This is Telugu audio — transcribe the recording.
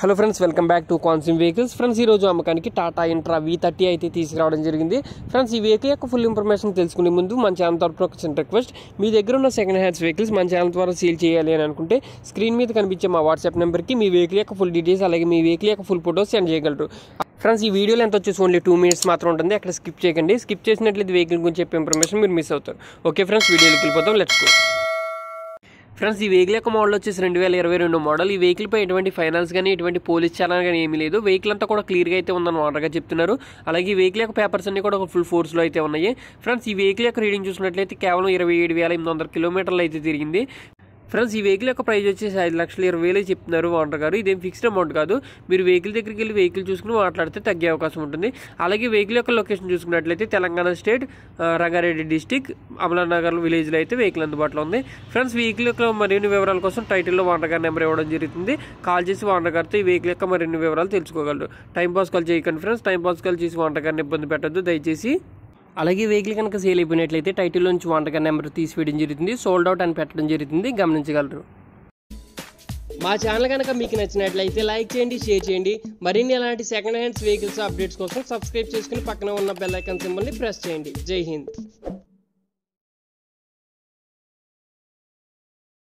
Hello friends, welcome back to consume vehicles. Friends, ఈరోజు అమ్మకానికి టాటా ఇంట్రా V30 అయితే తీసుకురావడం జరిగింది. ఫ్రెండ్స్, ఈ వెహికల్ యొక్క ఫుల్ ఇన్ఫర్మేషన్ తెలుసుకునే ముందు మన ఛానల్ తరపున ఒక చిన్న రిక్వెస్ట్, మీ దగ్గర ఉన్న సెకండ్ హ్యాండ్స్ వెహికల్స్ మన ఛానల్ ద్వారా సేల్ చేయాలి అని అనుకుంటే స్క్రీన్ మీద కనిపించే మా వాట్సాప్ నెంబర్కి మీ వెహికల్ యొక్క ఫుల్ డీటెయిల్స్ అలాగే మీ వెహికల్ యొక్క ఫుల్ ఫోటోస్ సెండ్ చేయగలరు. ఫ్రెండ్స్, ఈ వీడియోలో ఎంత వచ్చేసి ఓన్లీ 2 minutes మాత్రం ఉంటుంది. అక్కడ స్కిప్ చేయకండి. స్కిప్ చేసినట్లయితే వెహికల్ గురించి చెప్పే ఇన్ఫర్మేషన్ మీరు మిస్ అవుతారు. ఓకే ఫ్రెండ్స్, వీడియోకి వెళ్ళిపోతాం. Let's go. ఫ్రెండ్స్, ఈ వెహికల్ యొక్క మోడల్ వచ్చేసి 2022 మోడల్. ఈ వెహికల్ పై ఎటువంటి ఫైనాన్స్ కానీ ఎటువంటి పోలీస్ చాలాన్ కానీ ఏమీ లేదు. వెహికల్ అంతా కూడా క్లియర్గా అయితే ఉందని ఓనర్గా చెప్తున్నారు. అలాగే ఈ వెహికల్ యొక్క పేపర్స్ అన్ని కూడా ఫుల్ ఫోర్స్లో అయితే ఉన్నాయి. ఫ్రెండ్స్, ఈ వెహికల్ యొక్క రీడింగ్ చూసినట్లయితే కేవలం 27,800 కిలోమీటర్లు అయితే తిరిగింది. ఫ్రెండ్స్, ఈ వెహికల్ యొక్క ప్రైస్ వచ్చేసి 5,20,000 చెప్తున్నారు ఓనర్ గారు. ఇదేం ఫిక్స్డ్ అమౌంట్ కాదు. మీరు వెహికల్ దగ్గరికి వెళ్ళి వెహికల్ చూసుకుని మాట్లాడితే తగ్గే అవకాశం ఉంటుంది. అలాగే వెహికల్ యొక్క లొకేషన్ చూసుకున్నట్లయితే తెలంగాణ స్టేట్ రంగారెడ్డి డిస్టిక్ అమలానగర్ విలేజ్లో అయితే వెహికల్ అందుబాటులో ఉంది. ఫ్రెండ్స్, వెహికల్ యొక్క మరిన్ని వివరాల కోసం టైటిల్లో ఓనర్ గారి నెంబర్ ఇవ్వడం జరుగుతుంది. కాల్ చేసి ఓనర్ గారితో ఈ వెహికల్ యొక్క మరిన్ని వివరాలు తెలుసుకోగలరు. టైం పాస్ కాల్ చేయకండి ఫ్రెండ్స్. టైం పాస్ కాల్ చేసి ఓనర్ గారిని ఇబ్బంది పెట్టద్దు దయచేసి. అలాగే వెహికల్ కనుక సేల్ అయిపోయినట్లయితే టైటిల్ నుంచి ఓనర్ గారి నెంబర్ తీసివేయడం జరుగుతుంది. సోల్డ్ అవుట్ అని పెట్టడం జరుగుతుంది, గమనించగలరు. మా ఛానల్ కనుక మీకు నచ్చినట్లయితే లైక్ చేయండి, షేర్ చేయండి. మరిన్ని అలాంటి సెకండ్ హ్యాండ్స్ వెహికల్స్ అప్డేట్స్ కోసం సబ్స్క్రైబ్ చేసుకుని పక్కన ఉన్న బెల్ ఐకాన్ సింబల్ని ప్రెస్ చేయండి. జై హింద్.